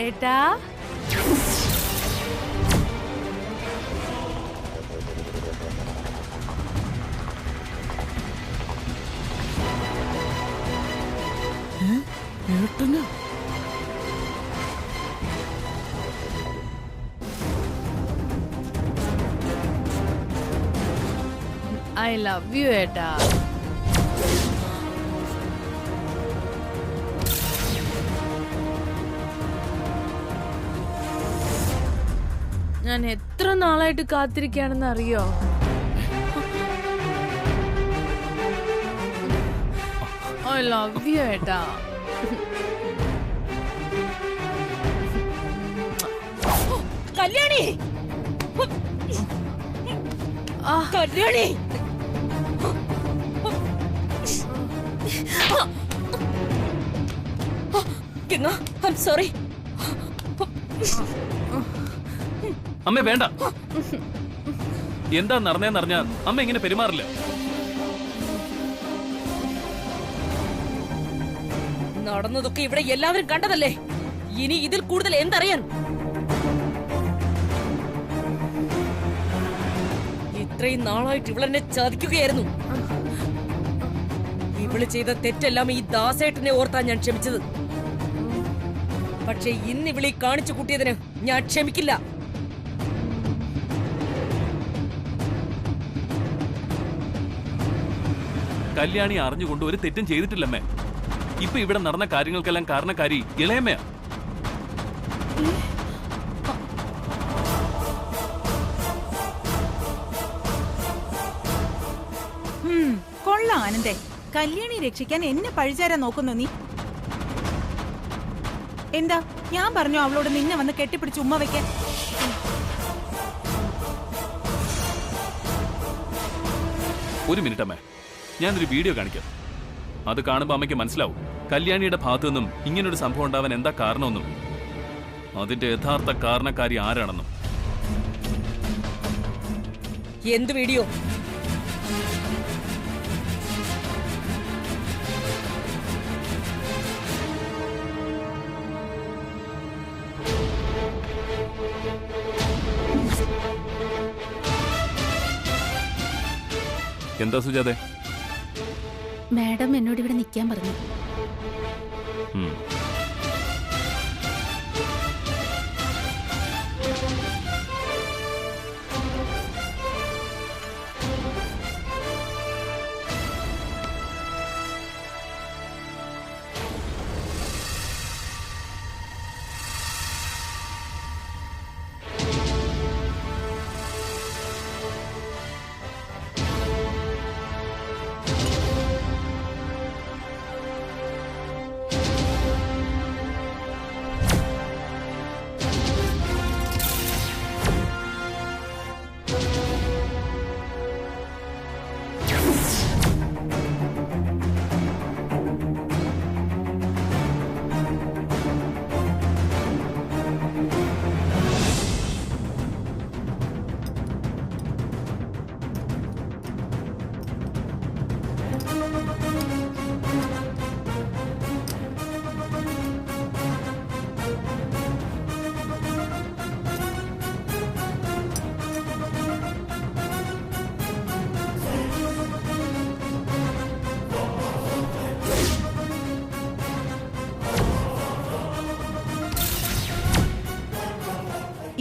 ഏട്ടാ ഏട്ടന് I love you ഏട്ടാ. ഞാൻ എത്ര നാളായിട്ട് കാത്തിരിക്കുകയാണെന്ന് അറിയോ? ഐ ലവ് യു ഏട്ടാ. കല്യാണി കല്യാണി സോറി. അമ്മ വേണ്ട. എന്താ നടന്നേന്നറിഞ്ഞാ അമ്മ ഇങ്ങനെ പെരുമാറില്ല. നടന്നതൊക്കെ ഇവിടെ എല്ലാവരും കണ്ടതല്ലേ. ഇനി ഇതിൽ കൂടുതൽ എന്തറിയാൻ? ഇത്രയും നാളായിട്ട് ഇവളെന്നെ ചതിക്കുകയായിരുന്നു. ഇവള് ചെയ്ത തെറ്റെല്ലാം ഈ ദാസേട്ടനെ ഓർത്താ ഞാൻ ക്ഷമിച്ചത്. പക്ഷെ ഇന്ന് ഇവളീ കാണിച്ചു കൂട്ടിയതിന് ഞാൻ ക്ഷമിക്കില്ല. കല്യാണി അറിഞ്ഞുകൊണ്ട് ഒരു തെറ്റും ചെയ്തിട്ടില്ലമ്മേ. ഇപ്പൊ ഇവിടെ നടന്ന കാര്യങ്ങൾക്കെല്ലാം കാരണക്കാരി ഇളയമ്മയാ. കൊള്ളാം ആനന്ദേ. കല്യാണി രക്ഷിക്കാൻ എന്നെ പഴിചാരാൻ നോക്കുന്നു നീ. എന്താ ഞാൻ പറഞ്ഞു അവളോട് നിന്നെ വന്ന് കെട്ടിപ്പിടിച്ച് ഉമ്മ വെക്കാൻ? ഒരു മിനിറ്റ് അമ്മേ, ഞാനൊരു വീഡിയോ കാണിക്കാം. അത് കാണുമ്പോ അമ്മയ്ക്ക് മനസ്സിലാവും കല്യാണിയുടെ ഭാഗത്തു നിന്നും ഇങ്ങനൊരു സംഭവം ഉണ്ടാവാൻ എന്താ കാരണമെന്നും അതിന്റെ യഥാർത്ഥ കാരണക്കാരി ആരാണെന്നും. എന്ത് വീഡിയോ? എന്താ സുജാതെ? മാഡം എന്നോട് ഇവിടെ നിൽക്കാൻ പറഞ്ഞു.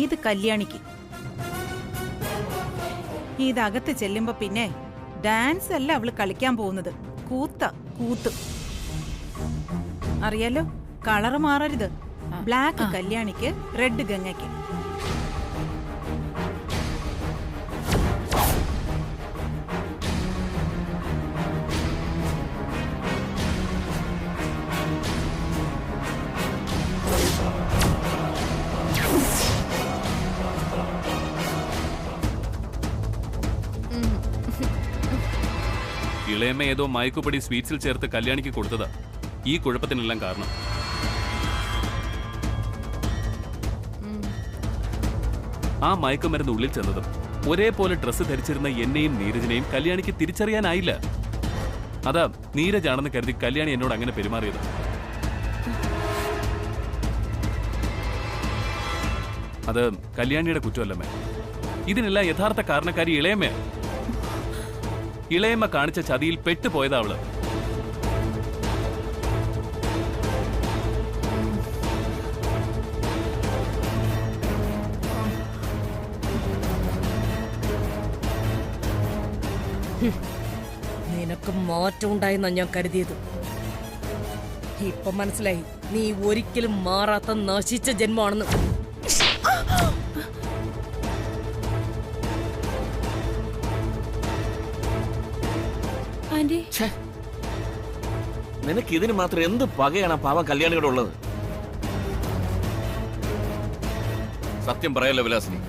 ഇത് കല്യാണിക്ക്. ഇതകത്ത് ചെല്ലുമ്പോ പിന്നെ ഡാൻസ് അല്ല അവള് കളിക്കാൻ പോകുന്നത്, കൂത്ത്. അറിയാലോ, കളറ് മാറരുത്. Black കല്യാണിക്ക്, red ഗംഗയ്ക്ക്. ഇളയമ്മ ഏതോ മയക്കുപൊടി സ്വീറ്റ്സിൽ ചേർത്ത് കല്യാണിക്ക് കൊടുത്തതാ ഈ കുഴപ്പത്തിനെല്ലാം കാരണം. ആ മയക്കുമരുന്ന് ഉള്ളിൽ ചെന്നതും ഒരേപോലെ ഡ്രസ്സ് ധരിച്ചിരുന്ന എന്നെയും നീരജിനെയും കല്യാണിക്ക് തിരിച്ചറിയാനായില്ല. അതാ നീരജാണെന്ന് കരുതി കല്യാണി എന്നോട് അങ്ങനെ പെരുമാറിയത്. അത് കല്യാണിയുടെ കുറ്റമല്ലമ്മേ. ഇതിനെല്ലാം യഥാർത്ഥ കാരണക്കാരി ഇളയമ്മ. ഇളയമ്മ കാണിച്ച ചതിയിൽ പെട്ടുപോയതാ അവള്. നിനക്ക് മാറ്റം ഉണ്ടായെന്നാ ഞാൻ കരുതിയത്. ഇപ്പൊ മനസ്സിലായി നീ ഒരിക്കലും മാറാത്ത നശിച്ച ജന്മമാണെന്ന്. ആന്റി നിനക്ക് ഇതിന് മാത്രം എന്ത് പകയാണ് പാവം കല്യാണിയോട് ഉള്ളത്? സത്യം പറയല്ലോ വിലാസിനി,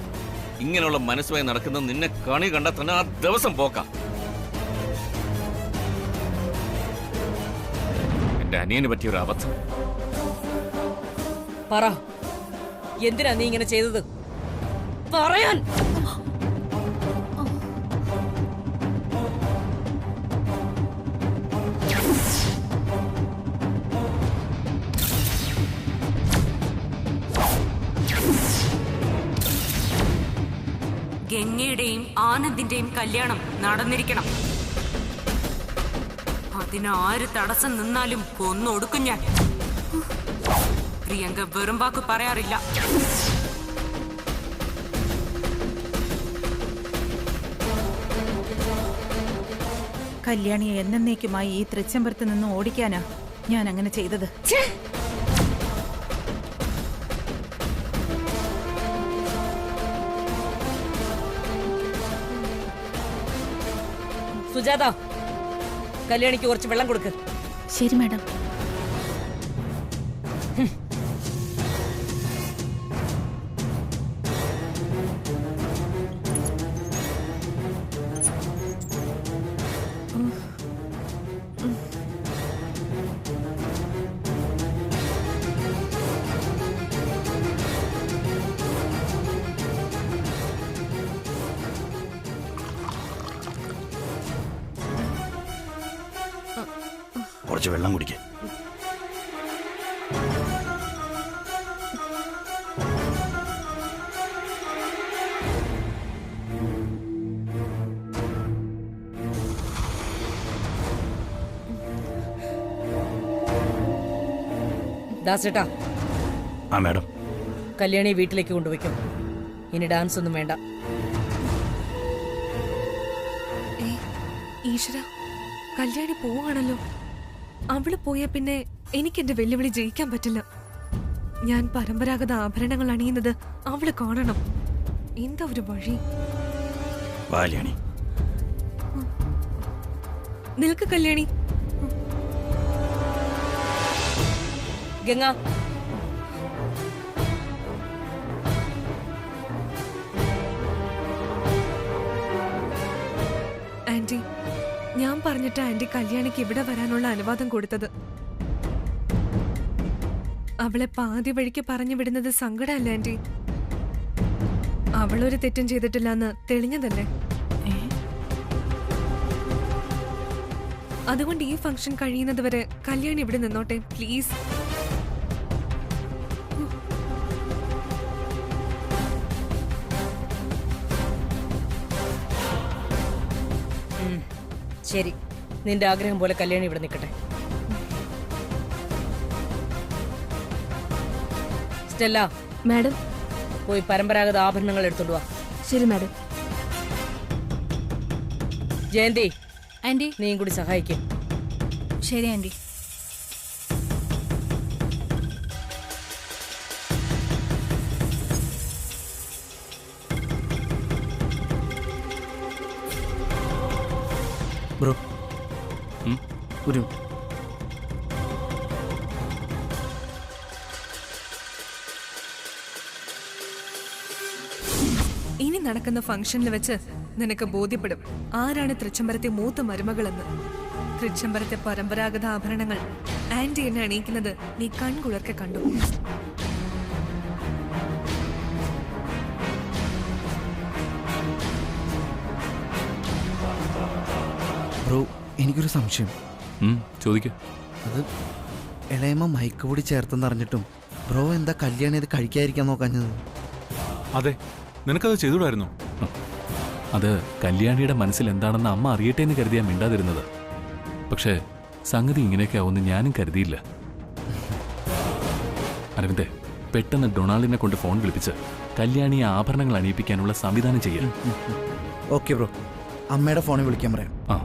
ഇങ്ങനെയുള്ള മനസ്സുമായി നടക്കുന്നത് നിന്നെ കണി കണ്ടാൽ തന്നെ ആ ദിവസം പോക്കാം. എന്റെ അനിയന് പറ്റിയ ഒരു അബദ്ധം. പറ, എന്തിനാ നീ ഇങ്ങനെ ചെയ്തത്? പറയാൻ. ഗംഗയുടെയും ആനന്ദിന്റെയും കല്യാണം നടന്നിരിക്കണം. അതിന് ആര് തടസ്സം നിന്നാലും കൊന്നൊടുക്കും ഞാൻ. പ്രിയങ്ക വെറും വാക്ക് പറയാറില്ല. കല്യാണിയെ എന്നേക്കുമായി ഈ തൃച്ചംബരത്ത് നിന്ന് ഓടിക്കാനാ ഞാൻ അങ്ങനെ ചെയ്തത്. സുജാത, കല്യാണിക്ക് കുറച്ച് വെള്ളം കൊടുക്ക്. ശരി മാഡം. കുറച്ച് വെള്ളം കുടിക്കേ. ദാസേട്ടാ, ആ മാഡം. കല്യാണി വീട്ടിലേക്ക് കൊണ്ടുപോയിക്കോ. ഇനി ഡാൻസ് ഒന്നും വേണ്ട. ഈശ്വര, കല്യാണി പോവാണല്ലോ. അവള് പോയാ പിന്നെ എനിക്ക് എന്റെ വെല്ലുവിളി ജയിക്കാൻ പറ്റില്ല. ഞാൻ പരമ്പരാഗത ആഭരണങ്ങൾ അണിയുന്നത് അവള് കാണണം. എന്താ ഒരു വഴി? കല്യാണി നിൽക്ക് കല്യാണി. ഗംഗ, ആന്റി, ഞാൻ പറഞ്ഞിട്ട് ആന്റി കല്യാണിക്ക് ഇവിടെ വരാനുള്ള അനുവാദം കൊടുത്തത്. അവളെ പാതി വഴിക്ക് പറഞ്ഞു വിടുന്നത് സങ്കടമല്ല ആന്റി. അവളൊരു തെറ്റും ചെയ്തിട്ടില്ല എന്ന് തെളിഞ്ഞതല്ലേ. അതുകൊണ്ട് ഈ ഫംഗ്ഷൻ കഴിയുന്നത് വരെ കല്യാണി ഇവിടെ നിന്നോട്ടെ പ്ലീസ്. ശരി, നിന്റെ ആഗ്രഹം പോലെ കല്യാണി ഇവിടെ നിൽക്കട്ടെ. Stella, madam. പോയി പരമ്പരാഗത ആഭരണങ്ങൾ എടുത്തോണ്ട് വാ. ശരി മാഡം. ജയന്തി, ആന്റി. നീയും കൂടി സഹായിക്കും. ശരി ആന്റി. ബ്രോ, ഒരു ഇനി നടക്കുന്ന ഫംഗ്ഷനിൽ വെച്ച് നിനക്ക് ബോധ്യപ്പെടും ആരാണ് തൃച്ചംബരത്തെ മൂത്ത മരുമകളെന്ന്. തൃച്ചംബരത്തെ പരമ്പരാഗത ആഭരണങ്ങൾ ആന്റി എന്നെ അണിയിക്കുന്നത് നീ കൺകുളിർക്കെ കണ്ടു. ബ്രോ, എനിക്കൊരു സംശയം. ചോദിക്ക. അത് ഇളയമ്മ മയക്കുപൊടി ചേർത്തെന്നറിഞ്ഞിട്ടും ബ്രോ എന്താ കല്യാണി അത് കഴിക്കാതിരിക്കാൻ നോക്കാഞ്ഞത്? അതെ, നിനക്കത് ചെയ്തുകൂടായിരുന്നു. അത് കല്യാണിയുടെ മനസ്സിൽ എന്താണെന്ന് അമ്മ അറിയട്ടെ എന്ന് കരുതിയാ മിണ്ടാതിരുന്നത്. പക്ഷേ സംഗതി ഇങ്ങനെയൊക്കെ ആവുമെന്ന് ഞാനും കരുതിയില്ല. അരവിന്ദേ, പെട്ടെന്ന് ഡൊണാൾഡിനെ കൊണ്ട് ഫോൺ വിളിപ്പിച്ച് കല്യാണിയെ ആഭരണങ്ങൾ അണിയിപ്പിക്കാനുള്ള സംവിധാനം ചെയ്യാം. ഓക്കെ ബ്രോ, അമ്മയുടെ ഫോണിൽ വിളിക്കാൻ പറയാം. ആ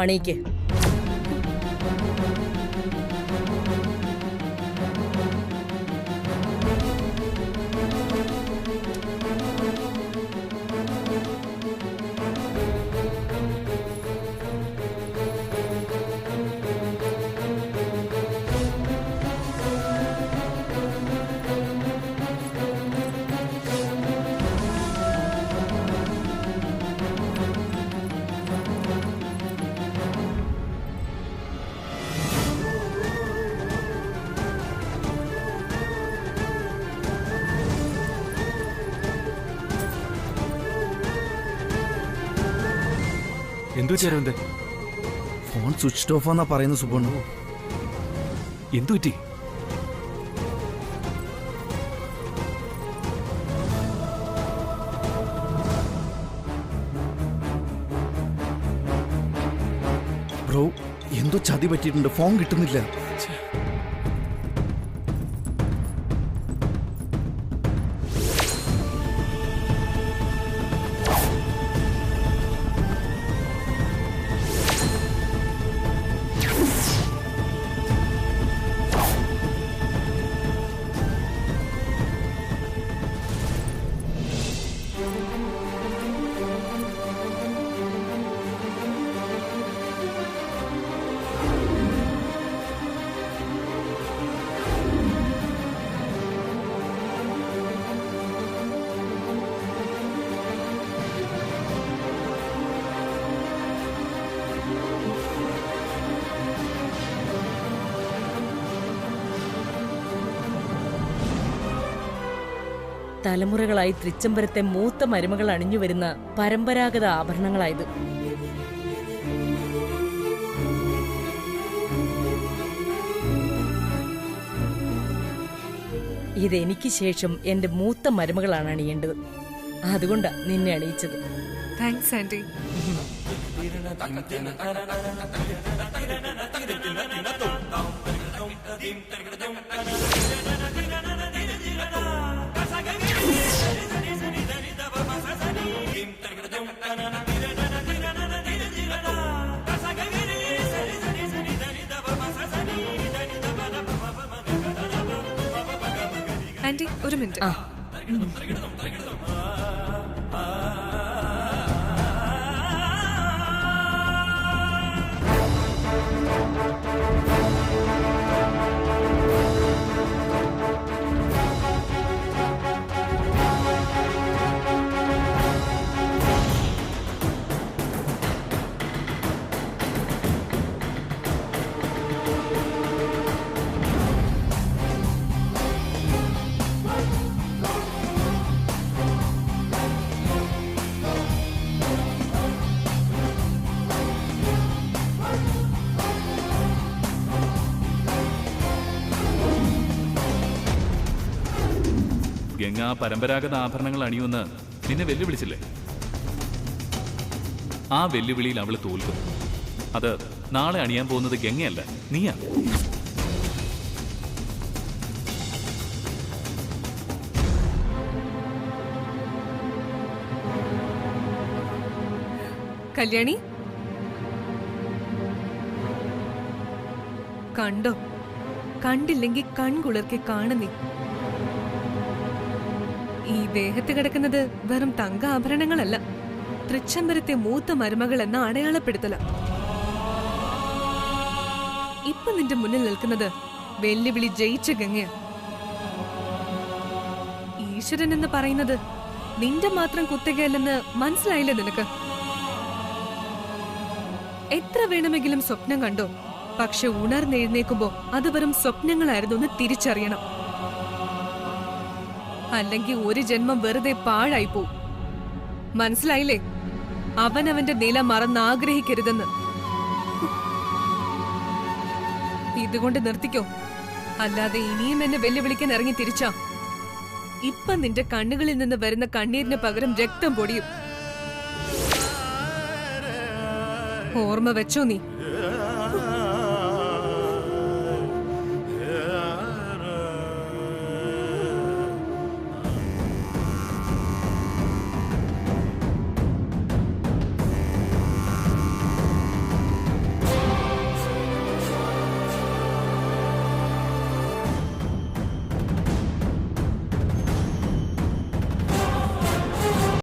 അണീക്ക്. എന്തു ചേരുവന്തേ? ഫോൺ സ്വിച്ച് ഓഫ് ആണെന്നാ പറയുന്നത് സുബണ്ണു. എന്തു പറ്റി? ബ്രോ, എന്തോ ചതി പറ്റിയിട്ടുണ്ട്. ഫോൺ കിട്ടുന്നില്ല. തലമുറകളായി തൃച്ചംബരത്തെ മൂത്ത മരുമകൾ അണിഞ്ഞു വരുന്ന പരമ്പരാഗത ആഭരണങ്ങളായത്. ഇതെനിക്ക് ശേഷം എന്റെ മൂത്ത മരുമകളാണ് അണിയേണ്ടത്. അതുകൊണ്ടാ നിന്നെ അണിയിച്ചത്. Thanks aunty. ആന്റി, ഒരു മിനിറ്റ്. ഗംഗ പരമ്പരാഗത ആഭരണങ്ങൾ അണിയുമെന്ന് നിന്നെ വെല്ലുവിളിച്ചില്ലേ? ആ വെല്ലുവിളിയിൽ അവള് തോൽക്കും. അത് നാളെ അണിയാൻ പോകുന്നത് ഗംഗയല്ല, നീയാ. കല്യാണി, കണ്ടോ? കണ്ടില്ലെങ്കിൽ കൺകുളിർക്കെ കാണുന്നേ. ഈ ദേഹത്ത് കിടക്കുന്നത് വെറും തങ്ക ആഭരണങ്ങളല്ല, തൃച്ചംബരത്തെ മൂത്ത മരുമകൾ എന്ന അടയാളപ്പെടുത്തല. ഇപ്പൊ നിന്റെ മുന്നിൽ നിൽക്കുന്നത് വെല്ലുവിളി ജയിച്ച ഗംഗയാ. ഈശ്വരൻ എന്ന് പറയുന്നത് നിന്റെ മാത്രം കുത്തകയല്ലെന്ന് മനസ്സിലായില്ലേ നിനക്ക്? എത്ര വേണമെങ്കിലും സ്വപ്നം കണ്ടോ, പക്ഷെ ഉണർന്നെഴുന്നേക്കുമ്പോ അത് വെറും സ്വപ്നങ്ങളായിരുന്നു എന്ന് തിരിച്ചറിയണം. അല്ലെങ്കിൽ ഒരു ജന്മം വെറുതെ പാഴായി പോവും. മനസ്സിലായില്ലേ? അവനവന്റെ നില മറന്ന് ആഗ്രഹിക്കരുതെന്ന്. ഇതുകൊണ്ട് നിർത്തിക്കോ. അല്ലാതെ ഇനിയും എന്നെ വെല്ലുവിളിക്കാൻ ഇറങ്ങി തിരിച്ചാ ഇപ്പൊ നിന്റെ കണ്ണുകളിൽ നിന്ന് വരുന്ന കണ്ണീരിന് പകരം രക്തം പൊടിയും. ഓർമ്മ വെച്ചോ നീ.